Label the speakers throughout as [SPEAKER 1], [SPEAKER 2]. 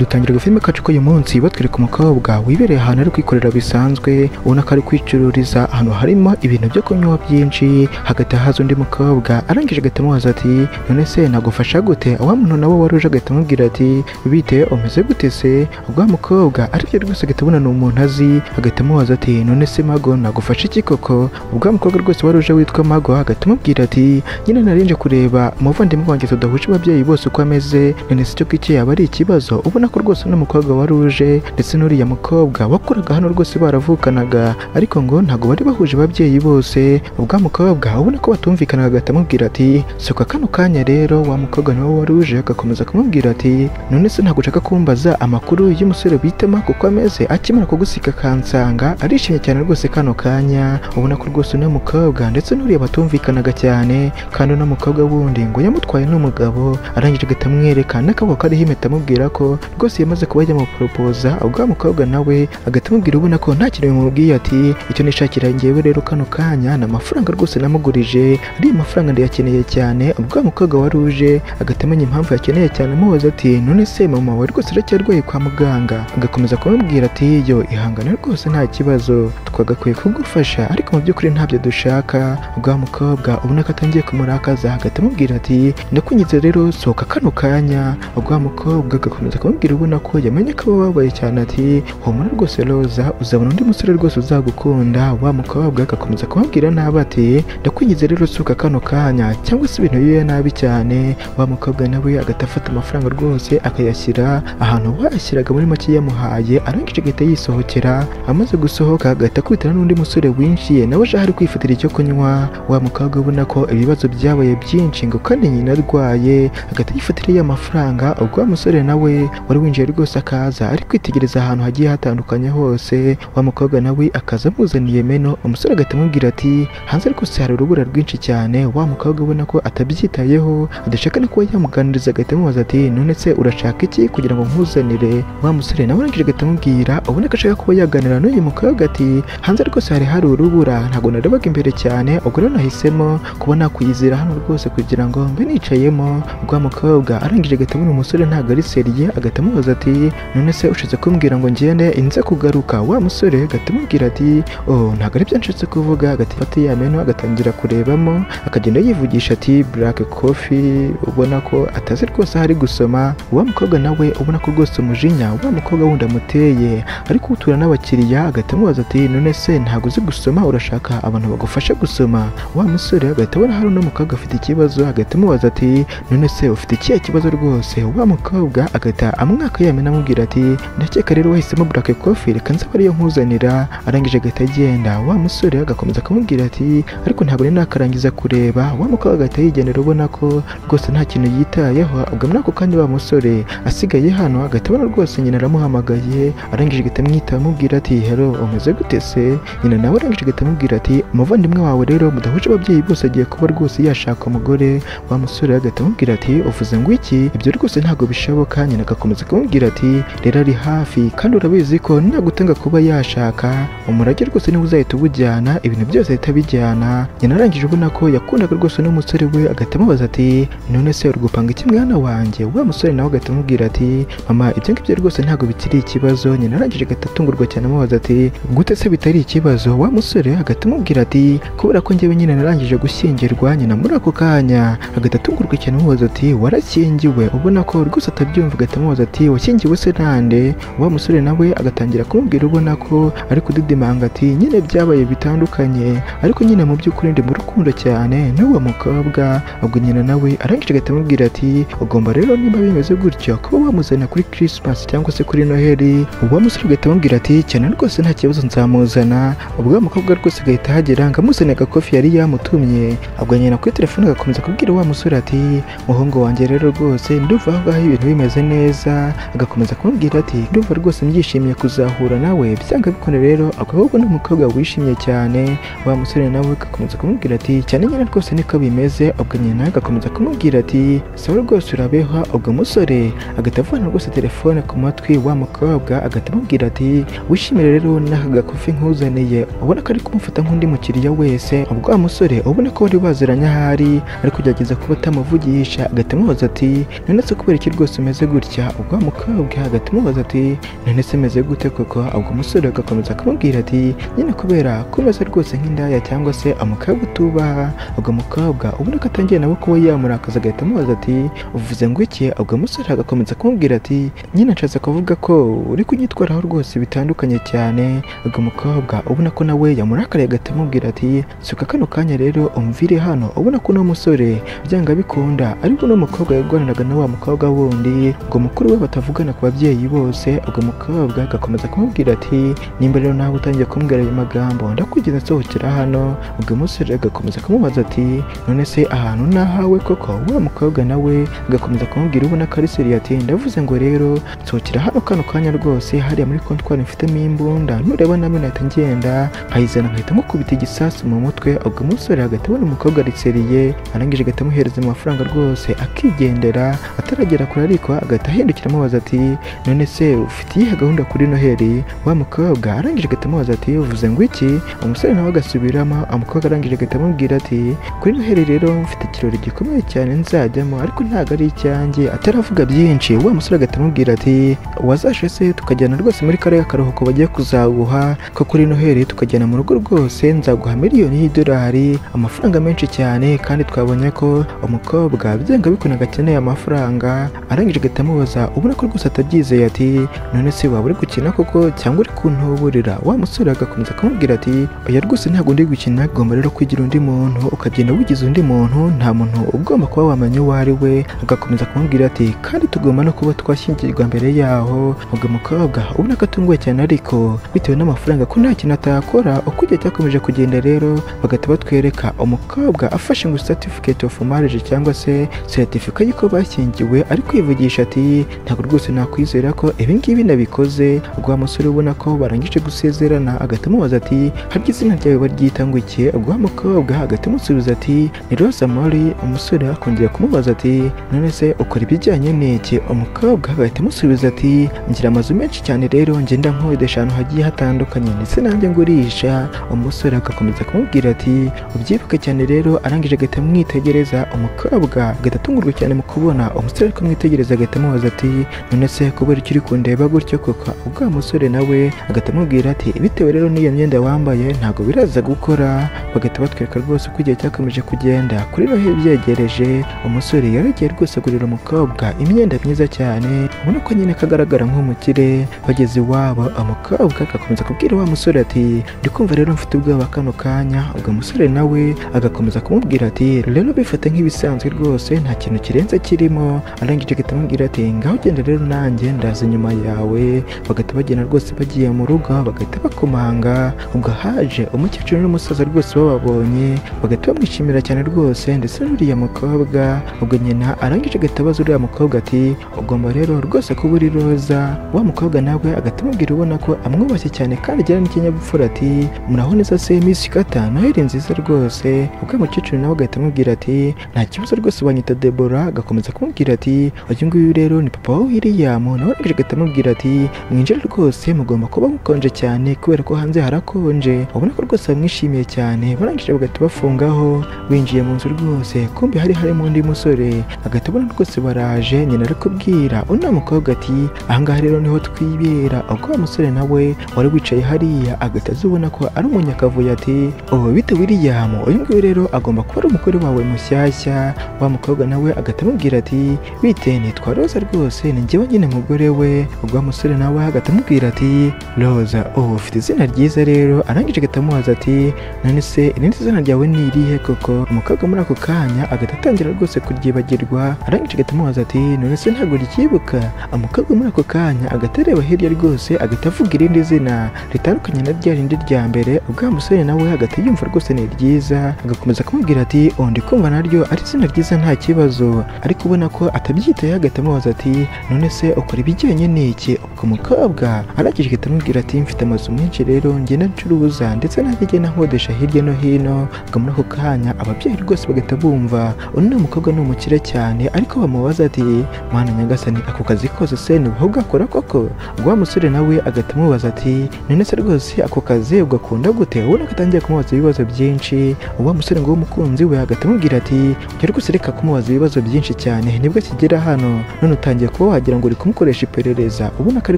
[SPEAKER 1] dutangira filime kacu ko uyu munsi batwereka umukobwa wibereye ahantu ari kwikorera bisanzwe, ubona ko ari kwicururiza ahantu harimo ibintu byo kunywa byinshi. Hagati haza undi mukobwa arangije agahita amubaza ati none se nagufasha gute? Wa muntu nawe wari uje agahita amubwira ati bite umeze gute se? Ubwo mukobwa aribyo rwose agahita abona ni umuntu azi, agahita amubaza ati none se Mago nagufasha iki koko? Ubwo mukobwa rwose wari uje witwa Mago agahita amubwira ati nyine narinje kureba umuvandimwe wanjye tudahuje ababyeyi bose uko ameze, none se cyo kiki yaba ari ikibazo? Ubona ko rwose n'umukobwa wari uje ndetse n'uriya mukobwa wakoraga hano rwose baravukanaga, ariko ngo ntabwo bari bahuje ababyeyi bose. Ubwo mukobwa ubona ko batumvikanaga agahita amubwira ati soka kano kanya rero. Wa mukobwa nawe wari uje agakomeza kumubwira ati none se ntabwo ushaka kumbaza amakuru y'umusore bita Mago uko ameze? Akimara kugusika kansanga arishimye cyane rwose kano kanya. Ubona ko rwose uno mukobwa ndetse n'uriya batumvikanaga cyane, kandi uno mukobwa wundi ngo yamutwaye n'umugabo, arangije agahita amwereka n'akaboko kariho impeta amubwira ko rwose yamaze kuba yamuporopoza. Ubwo mukobwa nawe agahita amubwira ubona ko nta kintu bimubwiye ati icyo nishakira ngewe rero kano kanya ni amafaranga rwose namugurije, ariya mafaranga ndayakeneye cyane. Ubwo mukobwa wari uje agahita amenya impamvu yakeneye cyane, amubaza ati none se mama wawe rwose aracyarwaye kwa muganga? Agakomeza kumubwira ati yo ihangane rwose nta kibazo, twagakwiye kugufasha ariko mu by'ukuri ntabyo dushaka. Ubwo mukobwa ubona ko atangiye kumurakaza agahita amubwira ati ndakunyitse rero sohoka kano kanya. Ubwo mukobwa agakomeza kumubwira ubona ko yamenye ko babaye cyane ati humura rwose Roza uzabona undi musore rwose uzagukunda. Wa mukobwa agakomeza kumubwira nabi ati ndakunyitse rero sohoka kano kanya cyangwa se ibintu bibe nabi cyane. Wa mukobwa nawe agahita afata amafaranga rwose akayashyira ahantu bayashyiraga muri make yamuhaye, arangije agahita yisohokera. Amaze gusohoka agahita akubitana n'undi musore winjiye nawe aje ari kwifatira icyo kunywa. Wa mukobwa ubona ko ibibazo byabaye byinshi ngo kandi nyina arwaye agahita yifatira ya mafaranga. Ubwo wa musore nawe wari winjiye rwose akaza ari kwitegereza ahantu hagiye hatandukanye hose. Wa mukobwa nawe akaza amuzaniye meno, umusore agahita amubwira ati hanze rwose hari urubura rwinshi cyane. Wa mukobwa ubona ko atabyitayeho adashaka no kuba yamuganiriza agahita amubaza ati none se urashaka iki kugira ngo nkuzanire? Wa musore nawe arangije agahita amubwira ubona ko ashaka kuba yaganira n'uyu mukobwa ati hanze rwose hari urubura ntabwo narebaga imbere cyane, ubwo rero nahisemo kuba nakwiyizira hano rwose kugira ngo mbe nicayemo. Ubwo mukobwa arangije agahita abona umusore ntabwo ari seriye, agahita amubaza ati none se ushatse kumbwira ngo ngende inze kugaruka? Wa musore agahita amubwira ati oh ntabwo ari byo nshatse kuvuga. Agahita afata ya meno agatangira kurebamo akagenda yivugisha ati black coffee, ubona ko atazi rwose aho ari gusoma. Wa mukobwa nawe ubona ko rwose umujinya wa mukobwa wundi amuteye, ari kuwutura n'abakiriya agahita amubaza ati none se ntabwo uzi gusoma urashaka abantu bagufasha gusoma? Wa musore agahita abona hari uno mukobwa afite ikibazo agahita amubaza ati none se ufite ikihe kibazo rwose? Wa mukobwa agahita amwaka ya meno amubwira ati ndakeka rero wahisemo black coffee, reka nze ariyo nkuzanira. Arangije agahita agenda. Wa musore agakomeza akamubwira ati ariko ntabwo nari nakarangiza kureba. Wa mukobwa agahita yigendera ubona ko rwose nta kintu yitayeho. Ubwo muri ako kanya wa musore asigaye hano agahita abona rwose nyina aramuhamagaye, arangije agahita amwita amubwira ati hello umeze gute se? Nyina nawe arangije agahita amubwira ati umuvandimwe wawe rero mudahuje ababyeyi bose agiye kuba rwose yashaka umugore. Wa musore agahita amubwira ati uvuze ngo iki? Ibyo rwose ntabwo bishoboka. Nyina agakomeza kumubwira ati rero ari hafi kandi urabizi ko nagutanga kuba yashaka umurage rwose niwe uzahita ubujyana, ibintu byose ahita bijyana. Nyina arangije ubona ko yakundaga rwose n'umusore we agahita amubaza ati none se uri gupanga iki mwana wanjye? Wa musore nawe agahita amubwira ati mama ibyo ngibyo rwose ntabwo bikiri ikibazo. Nyina arangije agahita atungurwa cyane amubaza ati gute se bitari ikibazo? Wa musore agahita amubwira ati kubera ko njyewe nyine narangije gushyingirwa. Nyina muri ako kanya agahita atungurwa cyane amubaza ati warashyingiwe? Ubona ko rwose atabyumva agahita amubaza ati washyingiwe se nande? Wa musore nawe agatangira kumubwira ubona ko ari kudidimanga ati nyine byabaye bitandukanye ariko nyine mu by'ukuri ndi mu rukundo cyane n'uwo mukobwa. Ubwo nyina nawe arangije agahita amubwira ati ugomba rero niba bimeze gutyo kuba wamuzana kuri Christmas cyangwa se kuri Noheli. Ubwo musore agahita amubwira ati cyane rwose nta kibazo nzamuzana. Ubwo mukobwa rwose agahita ahagera ngo amuzane agakofi yari yamutumye. Ubwo nyina kuri telefone agakomeza kubwira wa musore ati muhungu wanjye rero rwose ndumva aho ngaho ibintu bimeze neza. Agakomeza kumubwira ati ndumva rwose mbyishimiye kuzahura nawe, byanga bikone rero ahubwo ni umukobwa wishimye cyane. Wa musore nawe agakomeza kumubwira ati cyane nyine rwose niko bimeze. Ubwo nyina agakomeza kumubwira ati sawa rwose urabeho. Ubwo musore agahita avana rwose telefone ku matwi. Wa mukobwa agahita amubwira ati wishimire rero n'aka gakofi nkuzaniye. Ubona ko ari kumufata nk'undi mukiriya wese. Ubwo wa musore ubona ko bari baziranye ahari ari kugerageza kuba atamuvugisha agahita amubaza ati none se kubera iki rwose umeze gutya? Ubwo wa mukobwa hagati amubaza ati none se meze gute koko, ubwo umusore agakomeza akamubwira ati nyine kubera ko umeze rwose nk'indaya cyangwa se umukobwa utubaha. ubwo mukobwa ubona ko atangiye nawe kuba yamurakaza agahita amubaza ati uvuze ngo iki, ubwo umusore agakomeza kumubwira ati nyine nshatse kuvuga ko uri kunyitwaraho rwose bitandukanye cyane. ubwo mukobwa ubona ko nawe yamurakariye agahita amubwira ati suka kano kanya rero umvire hano. ubona ko uno musore byanga bikunda ariko uno mukobwa yarwaniraga na wa mukobwa wundi ngo mukuru we batavugana ku babyeyi bose. ubwo mukobwa agakomeza kumubwira ati nimba rero nawe utangiye kumbwira ayo magambo ndakugeza nsohokera hano. ubwo umusore agakomeza kumubaza ati none se ahantu nahawe koko, wa mukobwa nawe agakomeza kumubwira ubona ko ari seriye ati ndavuze ngo rero nsohokera hano kano kanya rwose, hariya muri kontwari mfitemo imbunda, nureba nawe nahita ngenda nkayizana nkahita mukubita igisasu mu mutwe. ubwo umusore hagati abona umukobwa ari seriye, arangije agahita amuhereza amafaranga rwose akigendera. ataragera kure ariko agahita ahindukira amubaza ati none se ufite iyihe gahunda kuri Noheli? wa mukobwa arangije agahita amubaza ati uvuze ngo iki? umusore nawe agasubiramo. umukobwa arangije agahita amubwira ati kuri Noheli rero mfite ikirori gikomeye cyane nzajyamo ariko ntabwo ari icyanjye. ataravuga byinshi wa musore agahita amubwira ati wazashe se tukajyana rwose muri kariya karuhuko bagiye kuzaguha ko kuri Noheli, tukajyana mu rugo rwose nzaguha miliyoni y'idolari, amafaranga menshi cyane. kandi twabonye ko umukobwa byanga bikunda akeneye amafaranga. arangije agahita amubaza ubona ko rwose atabyizeye ati none se waba uri gukina koko cyangwa uri kuntuburira? wa musore agakomeza akamubwira ati oya rwose ntabwo ndi gukina, ugomba rero kwigira undi muntu ukagenda wigize undi muntu, nta muntu ugomba kuba wamenya uwo ari we. agakomeza kumubwira ati kandi tugomba no kuba twashyingirwa mbere yaho. ubwo umukobwa ubona ko atunguwe cyane ariko bitewe n'amafaranga ko nta kintu atakora. uko igihe cyakomeje kugenda rero bagahita batwereka umukobwa afashe ngo certificate of marriage cyangwa se certificate y'uko bashyingiwe, ari kwivugisha ati ntabwo rwose nakwizera ko ibi ngibi nabikoze. ubwo wa musore ubona ko barangije gusezerana agahita amubaza ati harya izina ryawe baryita ngo iki? ubwo wa mukobwa agahita amusubiza ati ni Rosa Mori. umusore akongera kumubaza ati none se ukora ibijyanye n'iki? umukobwa agahita amusubiza ati ngira amazu menshi cyane rero ngenda nkodesha ahantu hagiye hatandukanye ndetse nanjye ngurisha. umusore agakomeza kumubwira ati ubyibuke cyane rero. arangije agahita amwitegereza. umukobwa agahita atungurwa cyane mu kubona umusore ari kumwitegereza, agahita amubaza ati none se kubera icyo uri kundeba gutyo koko? ubwo umusore nawe agahita amubwira ati bitewe rero n'iyo myenda wambaye ntabwo biraza gukora. bagahita batwereka rwose uko igihe cyakomeje kugenda. kuri Noheli byegereje umusore yaragiye rwose agurira umukobwa imyenda myiza cyane, ubona ko nyine kagaragara nk'umukire. bageze iwabo umukobwa agakomeza kubwira wa musore ati ndi kumva rero mfite ubwoba kano kanya. ubwo umusore nawe agakomeza kumubwira ati rero bifate nk'ibisanzwe rwose nta kintu kirenze kirimo. arangije agahita amubwira ati ngaho genda rero nanjye ndaza inyuma yawe. bagahita bagenda rwose bagiye mu rugo bagahita bakomanga. ubwo haje umukecuru n'umusaza rwose bababonye bagahita bamwishimira cyane rwose ndetse n'uriya mukobwa. ubwo nyina arangije agahita abaza uriya mukobwa ati ugomba rero rwose kuba uri roza. wa mukobwa nawe agahita amubwira ubona ko amwubashye cyane kandi agira n'ikinyabupfura ati muraho neza se Miss Kata, Noheli nziza rwose. ubwo umukecuru nawe agahita amubwira ati nta kibazo rwose banyita Deborah. agakomeza kumubwira ati uyu nguyu rero ni papa wa William. nawe arangije agahita amubwira ati mwinjire rwose mugomba kuba mukonje cyane kubera ko hanze harakonje. ubona ko rwose bamwishimiye cyane. barangije bagahita bafungaho. binjiye mu nzu rwose kumbi hari harimo undi musore. agahita abona rwose baraje. nyina ari kubwira undi mukobwa ati ahangaha rero niho twibera. ubwo wa musore nawe wari wicaye hariya agahita azubona ko ari umunyakavuyo ati bite William, uyu nguyu rero agomba kuba ari umugore wawe mushyashya. wa mukobwa nawe agahita amubwira ati bite nitwa Roza rwose ni njyewe nyine mugore we. ubwo wa musore nawe agahita amubwira ati Roza ufite izina ryiza rero. arangije agahita amubaza ati none se irindi zina ryawe ni irihe koko? umukobwa muri ako kanya agahita atangira rwose kuryibagirwa. arangije agahita amubaza ati none se ntabwo ryibuka? umukobwa muri ako kanya agahita areba hirya rwose agahita avuga irindi zina ritandukanye na rya rindi rya mbere. ubwo wa musore nawe agahita yumva rwose ni ryiza. agakomeza kumubwira ati ndi kumva naryo ari izina ryiza nta kibazo. ariko ubona ko atabyitayeho agahita amubaza ati none se ukora ibijyanye n'iki? ku mukobwa arangije agahita amubwira ati mfite amazu menshi rero ngenda ncuruza ndetse nanjye ngenda nkodesha hirya no hino. Ngo muri ako kanya ababyeyi rwose bagahita bumva uno mukobwa ni umukire cyane, ariko bamubaza ati mwana nyagasani ako kazi kose se ni wowe ugakora koko? Ubwo wa musore nawe agahita amubaza ati none se rwose ako kazi ugakunda gute? Ubona ko atangiye kumubaza ibibazo byinshi. Wa musore ngo w'umukunzi we agahita amubwira ati jya rwose reka kumubaza ibibazo byinshi cyane nibwo akigera hano, none utangiye kuba wagira ngo uri kumukoresha iperereza. Ubona ko ari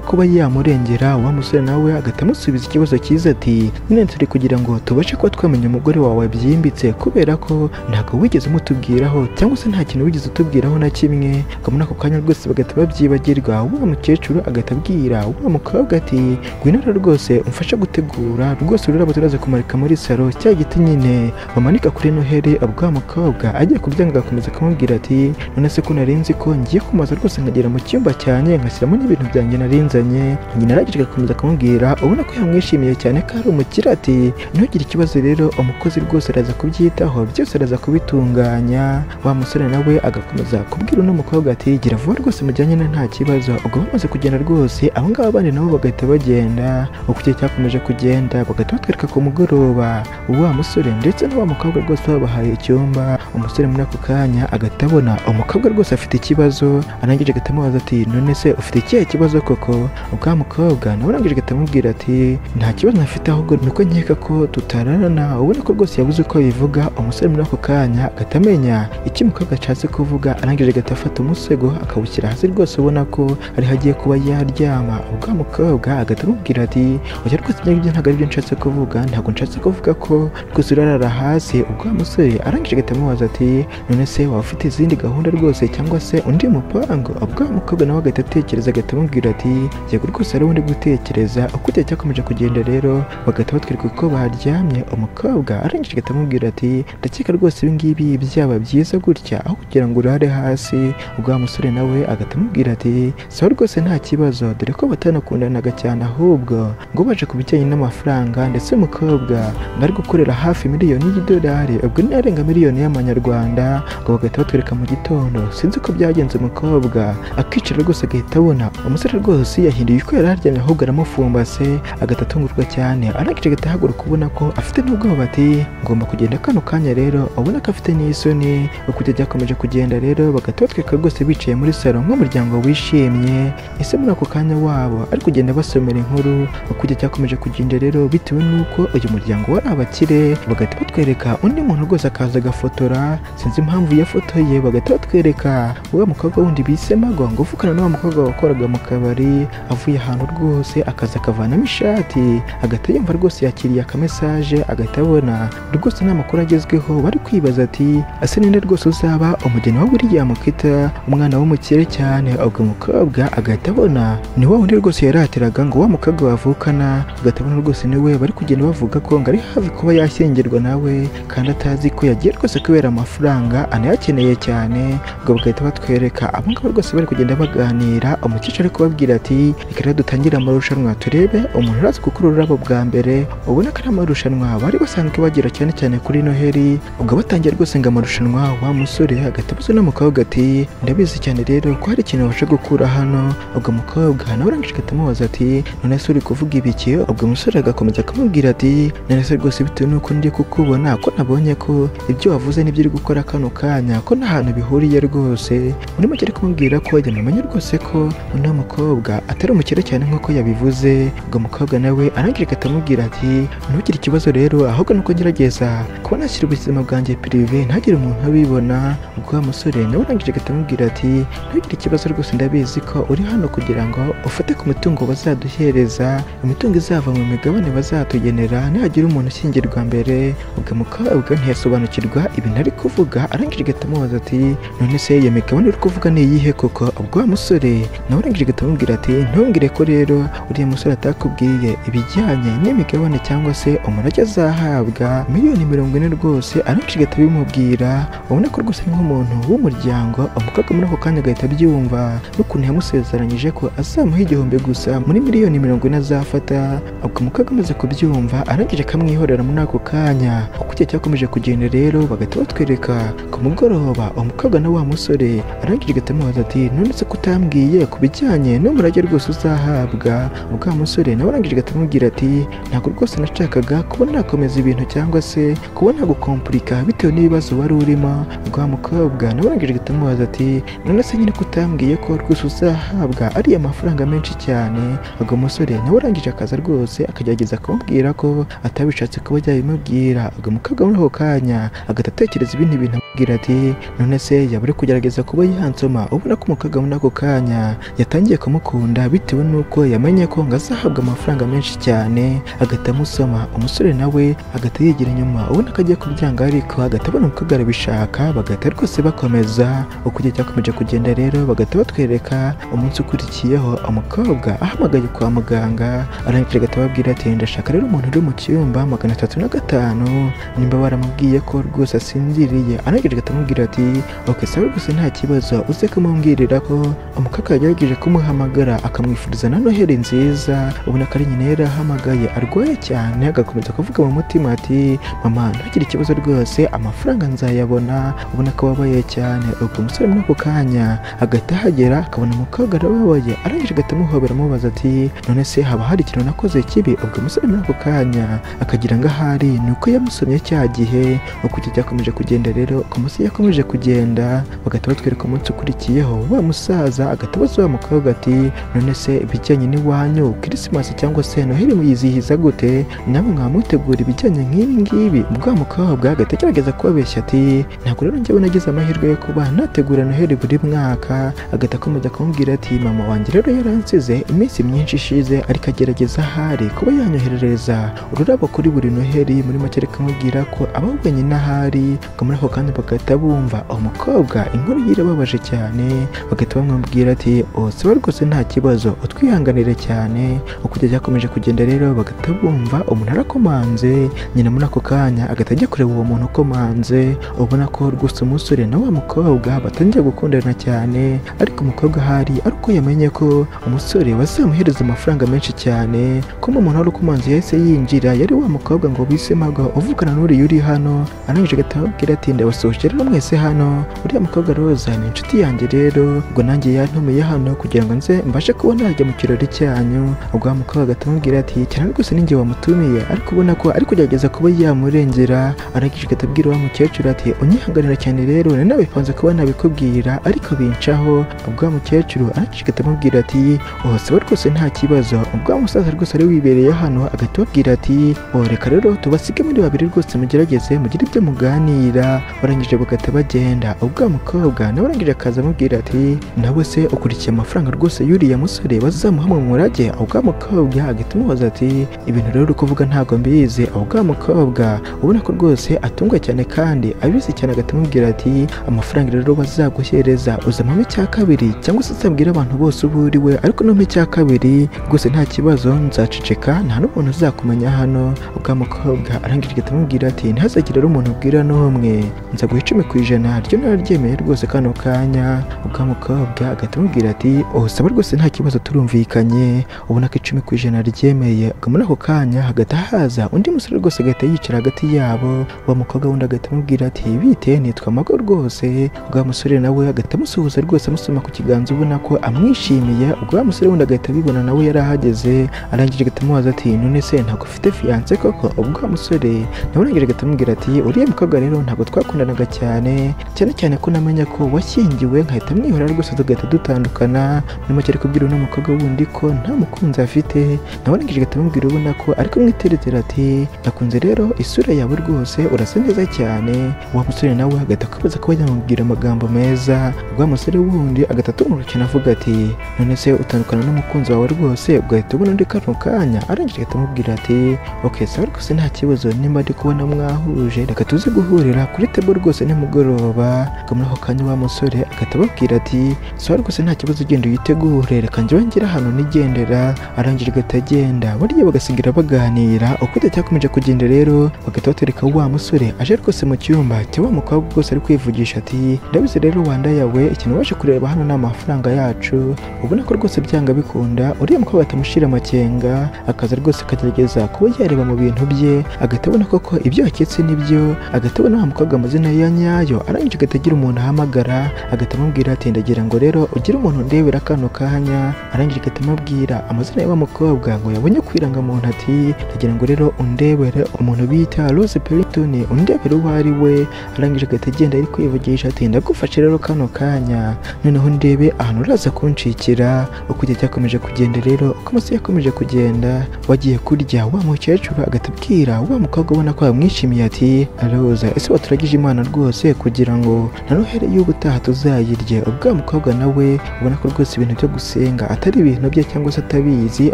[SPEAKER 1] kuba yamurengera. Wa musore nawe agahita amusubiza ikibazo cyiza ati nyine turi kugira ngo tubashe kuba twamenya umugore wawe byimbitse, kubera ko ntabwo wigeze umutubwiraho cyangwa se nta kintu wigeze utubwiraho na kimwe. Ngo muri ako kanya rwose bagahita babyibagirwa. Wa mukecuru agahita abwira wa mukobwa ati ngwino rwose umfashe gutegura rwose ururabo turaza kumarika muri salo, cya giti nyine bamanika kuri Noheli. Ubwo wa mukobwa agiye kubyanga agakomeza akamubwira ati none se ko narinzi ko ngiye kumaza rwose nkagera mu cyumba cyanjye nkashyiramo n'ibintu byanjye narinzanye. Nyina arangije agakomeza akamubwira ubona ko yamwishimiye cyane ko ari umukire ati ntugire ikibazo rero umukozi rwose araza kubyitaho, byose araza kubitunganya. Wa musore nawe agakomeza kubwira uno mukobwa ati gira vuba rwose mujyanye na nta kibazo. Ubwo bamaze kugenda rwose abo ngabo abandi nabo bagahita bagenda. Uko igihe cyakomeje kugenda bagahita batwereka ku mugoroba wa musore ndetse na wa mukobwa rwose babahaye icyumba. Umusore muri ako kanya agahita abona umukobwa rwose afite ikibazo, arangije agahita amubaza ati none se ufite ikihe kibazo koko? Ubwa mukobwa nawe arangije agahita amubwira ati nta kibazo ntafite ahubwo nuko nkeka ko tutararana. Ubona ko rwose yabuze uko bivuga. Umusore muri ako kanya agahita amenya icyo umukobwa ashatse kuvuga, arangije agahita afata umusego akawushyira hasi rwose ubona ko ariho agiye kuba yaryama. Ubwo mukobwa agahita amubwira ati oya rwose ibyo ngibyo ntabwo aribyo nshatse kuvuga, ntabwo nshatse kuvuga ko rwose urarara hasi. Ubwo musore arangije agahita amubaza ati none se waba ufite izindi gahunda rwose cyangwa se undi mupango? Ubwo mukobwa nawe agahita atekereza agahita amubwira ati yego rwose hari undi gutekereza. Uko igihe cyakomeje kugenda rero bagahita batwereka uko baryamye. Umukobwa arangije agahita amubwira ati ndakeka rwose ibi ngibi byaba byiza gutya aho kugira ngo urare hasi. Ubwo musore nawe agahita amubwira ati sawa rwose nta kibazo, dore ko batanakundanaga cyane ahubwo ngo baje ku bijyanye n'amafaranga, ndetse umukobwa bari gukorera hafi miliyoni y'idolari, ubwo ni arenga miliyoni y'amanyarwanda. Ngo bagahita batwereka mu gitondo sinzi uko byagenze umukobwa akicara rwose agahita abona umusore rwose yahinduye uko yari aryamye ahubwo aramufumbase. Agahita atungurwa cyane, arangije agahita ahaguruka ubona ko afite n'ubwoba ati ngomba kugenda kano kanya rero. ubona ko afite n'isoni. Uko igihe cyakomeje kugenda rero bagahita batwereka rwose bicaye muri salo nk'umuryango wishimye. Ese muri ako kanya wabo ari kugenda basomera inkuru. Uko igihe cyakomeje kugenda rero bitewe n'uko uyu muryango wari abakire bagahita batwereka undi muntu rwose akaza agafotora, sinzi impamvu yafotoye. Bagahita batwereka wa mukobwa wundi bise Mago ngo uvukana n'uwo mukobwa wakoraga mu kabari, avuye ahantu rwose akaza akavanamo ishati, agahita yumva rwose yakiriye akamesaje, agahita abona rwose nta makuru agezweho. Bari kwibaza ati ase ninde rwose uzaba umugeni wa William Kita, umwana w'umukire cyane. Ubwo umukobwa agahita abona ni wa wundi rwose yaratiraga ngo wa mukobwa bavukana, agahita abona rwose niwe bari kugenda bavuga ko ngo ari hafi kuba yashyingirwa nawe, kandi atazi ko yagiye rwose kubera amafaranga anayakeneye cyane. Ubwo bagahita batwereka abo ngabo rwose bari kugenda baganira. Umukecuru ari kubabwira ati reka rero dutangire amarushanwa turebe umuntu urazi gukora ururabo bwa mbere. Ubona ko ari amarushanwa bari basanzwe bagira cyane cyane kuri Noheli. Ubwo batangiye rwose ngo amarushanwa, wa musore agahita abuza n'umukobwa ati ndabizi cyane rero ko hari ikintu wabasha gukura hano. Ubwo umukobwa nawe arangije agahita amubaza ati none se uri kuvuga ibiki? Ubwo umusore agakomeza akamubwira ati none se rwose bitewe n'uko ndi kukubona ko nabonye ko ibyo wavuze n'ibyo uri gukora kano kanya ko nta hantu bihuriye rwose. Muri make ari kumubwira ko yamenye rwose ko uno mukobwa atari umukire cyane nk'uko yabivuze. Ubwo umukobwa nawe arangije agahita amubwira ati ntugire ikibazo rero ahubwo nuko ngerageza kuba nashyira ubuzima bwanjye prive ntagire umuntu abibona. Ubwo wa musore nawe arangije agahita amubwira ati ntugire ikibazo rwose ndabizi ko uri hano kugira ngo ufate ku mitungo bazaduhereza, imitungo izava mu migabane bazatugenera nihagira umuntu ushyingirwa mbere. Ubwo umukobwa ntiyasobanukirwa ibintu ari kuvuga, arangije agahita amubaza ati none se iyo migabane uri kuvuga ni iyihe koko? Ubwo wa musore nawe arangije agahita amubwira ati ntumbwire ko rero uriya musore atakubwiye ibijyanye n'imigabane cyangwa se umurage azahabwa miliyoni 40 rwose. Arangije agahita abimubwira, ubona ko rwose ari nk'umuntu w'umuryango. Umukobwa muri ako kanya agahita abyumva n'ukuntu yamusezeranyije ko azamuha igihumbi gusa muri miliyoni 40 azafata. Ubwo umukobwa amaze kubyumva arangije akamwihorera muri ako kanya. Uko igihe cyakomeje kugenda rero bagahita batwereka ku mugoroba umukobwa na wa musore arangije agahita amubaza ati none se kutambwiye ku bijyanye n'umurage umurage rwose uzahabwa. Ubwo wa musore nawe arangije agahita amubwira ati ntabwo rwose nashakaga kuba nakomeza ibintu cyangwa se kuba nagukompurika bitewe n'ibibazo wari urimo. Ubwo wa mukobwa nawe arangije agahita amubaza ati none se nyine kutambwiye ko rwose uzahabwa ariya mafaranga menshi cyane. Ubwo musore nawe arangije akaza rwose akagerageza kumubwira ko atabishatse kuba yabimubwira. Ubwo mukobwa muri ako kanya agahita atekereza ibindi bintu amubwira ati none se yaba ari kugerageza kuba yansoma. Ubona ko umukobwa muri ako kanya yatangiye kumukunda bitewe n'uko yamenye ko ngo azahabwa amafaranga menshi cyane, agahita amusoma. Umusore nawe agahita yigira inyuma ubona ko agiye kubyanga, ariko agahita abona umukobwa arabishaka, bagahita rwose bakomeza. Uko igihe cyakomeje kugenda rero bagahita batwereka umunsi ukurikiyeho umukobwa ahamagaye kwa muganga, arangije agahita ababwira ati ndashaka rero umuntu uri mu cyumba 305 nimba baramubwiye ko rwose asinziriye. Arangije agahita amubwira ati ok sawa rwose nta kibazo, uze kumubwirira ko umukobwa yagerageje kumuhamagara akamwifuriza na Noheli nziza. Ubona ko ari nyine yari ahamagaye arwaye cyane, agakomeza kuvuga mu mutima ati mama ntugire ikibazo rwose amafaranga nzayabona. Ubona ko ababaye cyane. Ubwo umusore muri ako kanya agahita ahagera akabona umukobwa arababaye, arangije agahita amuhobera amubaza ati none se haba hari ikintu nakoze kibi? Ubwo umusore muri ako kanya akagira ngo ahari ni uko yamusomye cya gihe. Uko igihe cyakomeje kugenda rero ku munsi yakomeje kugenda bagahita batwereka umunsi ukurikiyeho wa musaza agahita abaza wa mukobwa ati none se ibijyanye n'iwanyu Christmas cyangwa se Noheli muyizihiza gute? Namwe mwamutegura ibijyanye nk'ibi ngibi? Ubwo wa mukobwa agahita agerageza kubabeshya ati ntabwo rero njyewe nagize amahirwe yo kuba nategura Noheli buri mwaka. Agahita akomeza kumubwira ati mama wanjye rero yaransize iminsi myinshi ishize, ariko agerageza ahari kuba yanyoherereza ururabo kuri buri Noheli. Muri make reka mubwira ko ababonye n'ahari ngo muri ako kanya bagahita bumva umukobwa inkuru yirababaje cyane, bagahita bamubwira ati sawa rwose nta kibazo utwihanganire cyane. Uko igihe cyakomeje kugenda rero bagahita bumva umuntu arakomanze. Nyina muri ako kanya agahita ajya kureba uwo muntu ukomanze. Ubona ko rwose umusore na wa mukobwa batangiye gukundana cyane, ariko umukobwa ahari ariko yamenye ko umusore bazamuhereza amafaranga menshi cyane. Ko umuntu wari ukomanze yahise yinjira yari wa mukobwa ngo bisemaga uvugana n'uriya uri hano. Arangije agahita ababwira ati ndabasohoje rero mwese hano, uriya mukobwa Roza ni inshuti yanjye rero ubwo nanjye yantumiye hano kugira ngo nze mbashe kuba najya mu kirori cyanyu. Ubwo wa mukobwa agahita amubwira ati cyane rwose ninjye wamutumiye, ariko ubona ko ari kugerageza kuba yamurengera. Arangije agahita abwira wa mukecuru ati unyihanganira cyane rero nari nabipanze kuba nabikubwira ariko bincaho. Ubwo wa mukecuru arangije agahita amubwira ati sawa rwose nta kibazo. Ubwo wa musaza rwose ari wibereye hano agahita ababwira ati reka rero tubasige muri babiri rwose mugerageze mugire ibyo muganira. Barangije bagahita bagenda. Ubwo wa mukobwa nawe arangije akaza amubwira ati nawe se ukurikiye amafaranga rwose yuriya musore bazamuha mu murage? Ubwo wa mukobwa agahita amubaza ati ibintu rero uri kuvuga ntabwo mbizi. Ubwo wa mukobwa ubona ko rwose atungwa cyane kandi abizi cyane agahita amubwira ati amafaranga rero bazaguhereza uzamamo icya kabiri cyangwa se uzabwira abantu bose uba uriwe, ariko numpa icya kabiri rwose nta kibazo nzaceceka nta n'umuntu uzakumenya hano. Ubwo wa mukobwa arangije agahita amubwira ati ntihazagire rero umuntu ubwira n'umwe, nzaguha 10% ryo nararyemeye rwose kano kanya. Ubwo wa mukobwa agahita amubwira ati sawa rwose nta kibazo turumvikanye. Ubona ko 10% ryemeye. Ubwo muri ako kanya hagahita haza undi musore rwose agahita yicara hagati yabo. Wa mukobwa wundi agahita amubwira ati bite nitwa Mago rwose. Ubwo wa musore nawe agahita amusuhuza rwose amusoma ku kiganza ubona ko amwishimiye. Ubwo wa musore wundi agahita abibona nawe yari ahageze. Arangije agahita amubaza ati none se ntabwo ufite fiance koko? Ubwo wa musore nawe arangije agahita amubwira ati uriya mukobwa rero ntabwo twakundanaga cyane cyane ko namenya ko washyingiwe nkahita mwihora rwose tugahita dutandukana. Muri make ari kubwira uno mukobwa wundi ko nta mukunzi afite. Nawe arangije agahita amubwira ubona ko ari kumwiteretera ati nakunze rero isura yawe rwose urasa neza cyane. Wa musore nawe agahita akabaza kuba yamubwira amagambo meza. Ubwo wa musore wundi agahita atumurukira avuga ati none se utandukana n'umukunzi wawe rwose ugahita ubona undi kano kanya? Arangije agahita amubwira ati ok sawa rwose nta kibazo nimba ndi kubona mwahuje reka tuze guhurira kuri tebo rwose nimugoroba. Ubwo muri ako kanya wa musore agahita ababwira ati sawa rwose nta kibazo ugenda uyitegure reka njyewe ngera hano nigendera. Arangije agahita agenda bariya bagasigira baganira. Uko igihe cyakomeje kugenda rero bagahita batereka wa musore aje rwose mu cyumba cya wa mukobwa rwose ari kwivugisha ati ndabizi rero wanda yawe ikintu waje kureba hano ni amafaranga yacu. Ubona ko rwose byanga bikunda uriya mukobwa atamushira amakenga akaza rwose akagerageza kuba yareba mu bintu bye, agahita abona koko ibyo yaketse nibyo. Agahita abona wa mukobwa amazina ya nyayo. Arangije agahita agira umuntu ahamagara agahita amubwira ati ndagira ngo rero ugire umuntu ndebera kano kanya kanya arangije agahita amubwira amazina ya wa mukobwa ngo yabonye kwiranga muntu ati ndagira ngo rero undebere umuntu bita Rose Pellington undebere uwo ari we. Arangije agahita agenda ari kwivugisha ati ndagufashe rero kano kanya noneho ndebe ahantu uraza kunshikira. Uko igihe cyakomeje kugenda rero uko amasaha yakomeje kugenda wagiye kurya wa mukecuru agatubwira wa mukobwa ubona ko yamwishimiye ati Roza ese waturagije Imana rwose kugira ngo na Noheli y'ubutaha tuzayirye. Ubwo wa mukobwa nawe ubona ko rwose ibintu byo gusenga atari ibintu bye cyangwa se atabizi.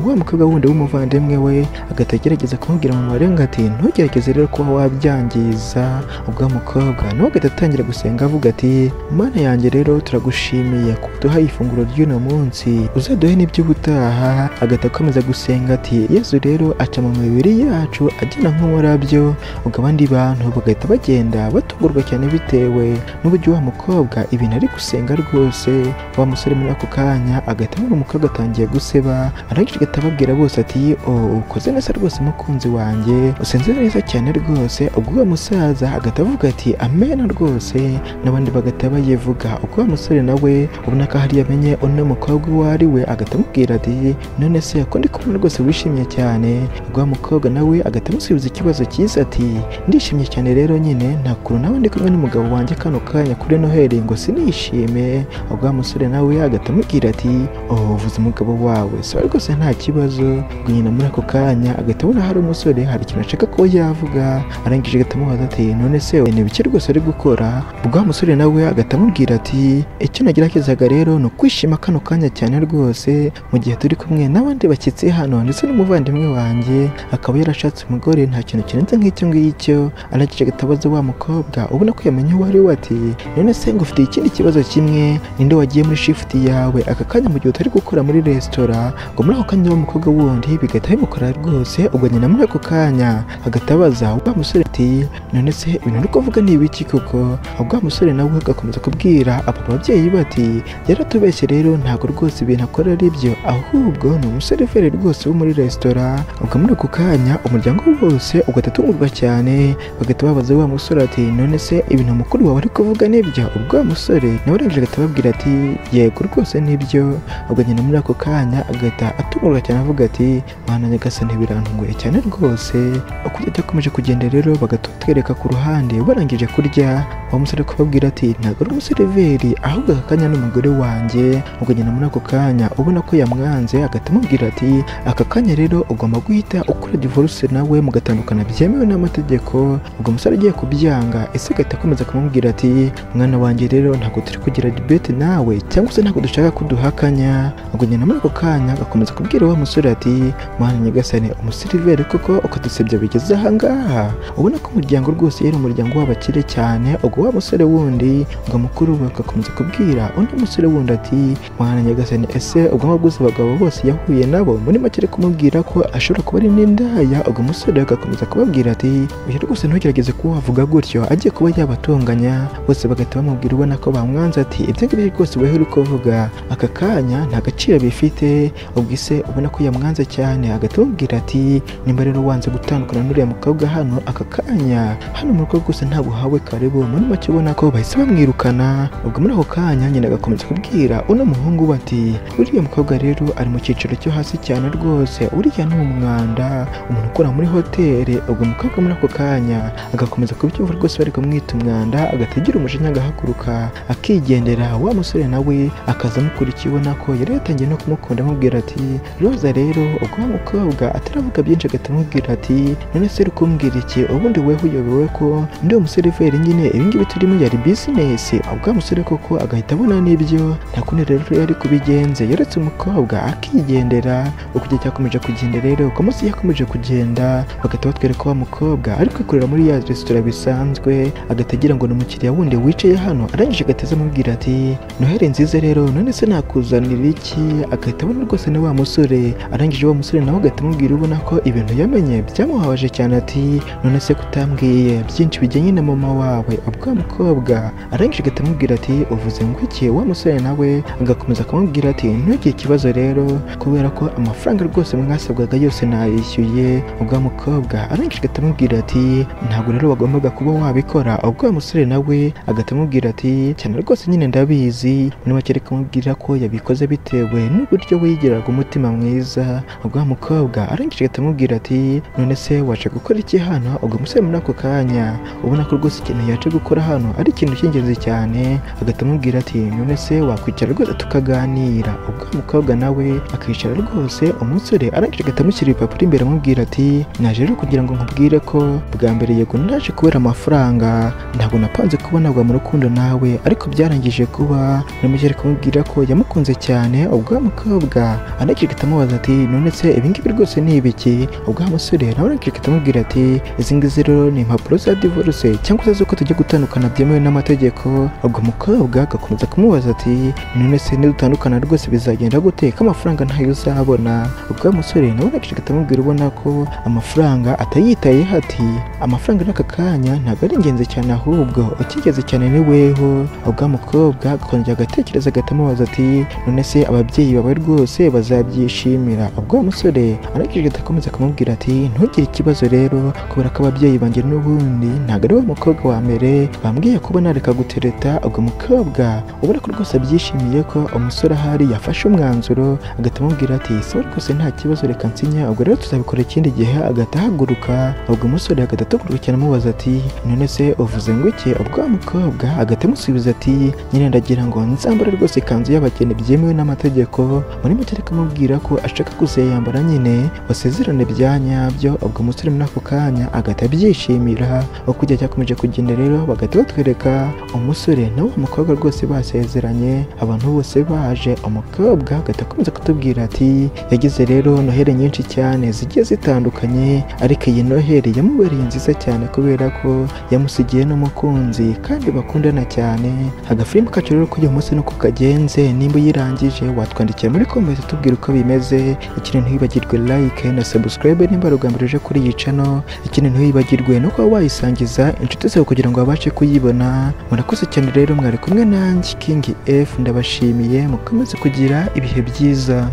[SPEAKER 1] Wa mukobwa wundi w'umuvandimwe we agahita agerageza kumubwira mu marenga ati ntugerageze rero kuba wabyangiza. Ubwo wa mukobwa nawe agahita atangira gusenga avuga ati Mana yanjye rero turagushimiye ko duhaye ifunguro ry'uno munsi uzaduhe n'iby'ubutaha. Agahita akomeza gusenga ati Yesu rero aca mu mibiri yacu agenda nk'umurabyo. Ubwo abandi bantu bagahita bagenda batungurwa cyane bitewe n'uburyo wa mukobwa ibintu ari gusenga rwose. Wa musore muri ako kanya agahita abona umukobwa atangiye guseba arangije agahita ababwira bose ati ukoze neza rwose mukunzi wanjye usenze neza cyane rwose. ubwo wa musaza agahita avuga ati amen rwose n'abandi bagahita bayivuga. ubwo wa musore nawe ubona ko hari yamenye uno mukobwa uwo ari we agahita amubwira ati none se ko ndi kubona rwose wishimye cyane. ubwo wa mukobwa nawe agahita amusubiza ikibazo cyiza ati ndishimye cyane rero nyine nta kuntu nawe ndi kumwe n'umugabo wanjye kano kanya kuri Noheli ngo sinishime. ubwo wa musore nawe agahita amubwira ati uvuze umugabo wawe so rwose nta kibazo. ubwo nyina muri ako kanya agahita abona hari umusore hari ikintu ashaka ko yavuga arangije agahita amubaza ati none se ni ibiki rwose ari gukora. ubwo wa musore nawe agahita amubwira ati icyo nageragezaga rero ni ukwishima kano kanya cyane rwose mu gihe turi kumwe n'abandi bashyitsi hano ndetse n'umuvandimwe wanjye akaba yarashatse umugore nta kintu kirenze nk'icyo ngicyo. arangije agahita abaza wa mukobwa ubona ko yamenye uwo ari we ati none se ngo ufite ikindi kibazo kimwe ninde wagiye muri shift yawe aka kanya mu gihe utari gukora muri resitora. ngo muri ako kanya wa mukobwa wundi bigahita bimukora rwose. ubwo nyina muri ako kanya agahita abaza wa musore ati none se ibintu uri kuvuga ni ibiki koko. ubwo wa musore nawe agakomeza kubwira aba babyeyi bati yaratubeshye rero ntabwo rwose ibintu akora ari byo ahubwo ni umuseriveri rwose wo muri resitora. ubwo muri ako kanya umuryango wose ugahita utungurwa cyane bagahita babaza wa musore ati none se ibintu mukuru wawe ari kuvuga nibyo. ubwo wa musore nawe arangije agahita ababwira ati yego rwose nibyo. ubwo nyina muri ako kanya agahita atungurwa cyane avuga ati Mana nyagasani birantunguye cyane rwose. uko cyakomeje kugenda rero bagatwereka ku ruhande barangije kurya wa musore kubabwira ati ntabwo ari umuseriveri ahubwo aka kanya n'umugore wanjye. ubwo nyina muri ako kanya ubona ko yamwanze agahita amubwira ati aka kanya rero ugomba guhita ukora divorce nawe mugatandukana byemewe n'amategeko. ubwo umusore agiye kubyanga ese agahita akomeza kumubwira ati mwana wanjye rero ntabwo turi kugira debate nawe cyangwa se ntabwo dushaka kuduhakanya. ubwo nyina muri ako kanya agakomeza kubwira wa musore ati Mana nyagasani umuseriveri koko ukadusebya bigeze ahangaha. ubona ko umuryango rwose yari umuryango w'abakire cyane. ubwo wa musore wundi ngo mukuru we agakomeza kubwira undi musore wundi ati Mana nyagasani ese ubwo mwaguze abagabo bose yahuye nabo muri make ari kumubwira ko ashobora kuba ari n'indaya. ubwo musore agakomeza kubabwira ati uyu rwose ntugerageze kuba wavuga gutyo agiye kuba yabatunganya. bose bagahita bamubwira ubona ko bamwanze ati ibyo ngibyo rwose weho uri kuvuga aka kanya nta gaciro bifite. ubwo ise ubona ko yamwanze cyane agahita amubwira ati nimba rero wanze gutandukana n'uriya mukobwa hano aka kanya hano mu rugo rwose ntabwo uhawe karibu. muri make ubona ko bahise bamwirukana. ubwo muri ako kanya nyina agakomeza kubwira uno muhungu bati uriya mukobwa rero ari mu cyiciro cyo hasi cyane rwose uriya ni umwanda umuntu ukora muri hoteli. ubwo umukobwa muri ako kanya agakomeza kubyumva rwose bari kumwita umwanda agategera umujinya agahaguruka akigendera. wa musore nawe akaza amukurikiye ubona ko yari yatangiye no kumukunda amubwira ati Roza rero ubwo wa mukobwa ataravuga byinshi agahita amubwira ati none se uri kumbwira iki ubundi weho uyobewe ko ndi umuseriveri nyine ibingibi turimo yari business. ubwo wa musore koko agahita abona n'ibyo nta kundi rero yari kubigenze yaretse umukobwa akigendera. uko igihe cyakomeje kugenda rero uko munsi yakomeje kugenda bagahita batwereka wa mukobwa ari kwikorera muri ya resitora bisanzwe agategera ngo ni umukiriya wundi wicaye hano. arangije agateza amubwira ati Noheli nziza rero none se nakuzanira iki. agahita abona rwose na wa musore arangije wa musore nawe agahita amubwira ubona ko ibintu yamenye byamuhabaje cyane ati none se kutambwiye byinshi bijyanye na mama wawe. ubwo wa mukobwa arangije agahita amubwira ati uvuze ngo iki. wa musore nawe agakomeza akamubwira ati ntugire ikibazo rero kubera ko amafaranga rwose mwasabwaga yose nayishyuye. ubwo wa mukobwa arangije agahita amubwira ati ntabwo rero wagombaga kuba wabikora. ubwo wa musore nawe agahita amubwira ati cyane rwose nyine ndabizi muri make ari kumubwira ko yabikoze bitewe n'uburyo wigiraga umutima mwiza. Ubwo wa mukobwa arangije agahita amubwira ati none se waje gukora iki hano? Ubwo umusore muri ako kanya ubona ko rwose ikintu yaje gukora hano ari ikintu cy'ingenzi cyane, agahita amubwira ati none se wakwicara rwose tukaganira. Ubwo umukobwa nawe akicara rwose, umusore arangije agahita amushyira ibipapuro imbere amubwira ati naje rero kugira ngo nkubwire ko bwa mbere yego naje kubera amafaranga, ntabwo napanze kubonabwa mu rukundo nawe, ariko byarangije kuba namujye kumubwira ko yamukunze cyane. Ubwo umukobwa arangije agahita amubaza ati none se ibi ngibi rwose ni ibiki? Ubwo umusore nawe arangije agahita amubwira ati izi ngizi rero ni impapuro za divorce cyangwa se z'uko tujya gutandukana byemewe n'amategeko. Ubwo umukobwa agakomeza kumubaza ati none se nidutandukana rwose bizagenda gute ko amafaranga ntayo uzabona? Ubwo umusore nawe arangije agahita amubwira ubona ko amafaranga atayitayeho ati amafaranga n'aka kanya ntabwo ari ingenzi cyane, ahubwo icyingenzi cyane ni weho. Ubwo umukobwa akongera agatekereza agahita amubaza ati none se ababyeyi bawe rwose bazabyishimira? Ubwo umusore arangije agahita akomeza akamubwira ati ntugire ikibazo rero, kubera ko ababyeyi banjye n'ubundi ntabwo ari we mukobwa wa mbere bambwiye kuba nareka gutereta. Ubwo umukobwa ubona ko rwose abyishimiye ko umusore ahari yafashe umwanzuro, agahita amubwira ati sawa rwose nta kibazo reka nsinya, ubwo rero tuzabikora ikindi gihe. Agahita ahaguruka, ubwo umusore agahita atuguruka cyane amubaza ati none se uvuze ngo iki? Ubwo umukobwa agahita amusubiza ati nyine ndagira ngo nzambare rwose ikanzu y'abageni byemewe n'amategeko. Muri make ariko amubwira ko ashaka kuzayambara nyine basezerane bya nyabyo. Ubwo umusore muri ako kanya agahita abyishimira. Uko igihe cyakomeje kugenda rero bagahita batwereka umusore nawe umukobwa rwose basezeranye, abantu bose baje. Umukobwa agahita akomeza kutubwira ati yagize rero noheli nyinshi cyane zigiye zitandukanye, ariko iyi noheli yamubereye nziza cyane kubera ko yamusigiye n'umukunzi kandi bakundana cyane. Agafilime kacu rero k'uyu munsi nuko kagenze, nimba uyirangije watwandikira muri comment tubwira uko bimeze. Ikindi ntiwibagirwe like na subscribe nimba rugambira uje kuri iyi channel. Ikindi ntiwibagirwe no kuba wayisangiza inshuti zawe kugira ngo babashe kuyibona. Murakoze cyane rero, mwari kumwe nanjye King F, ndabashimiye mukomeze kugira ibihe byiza.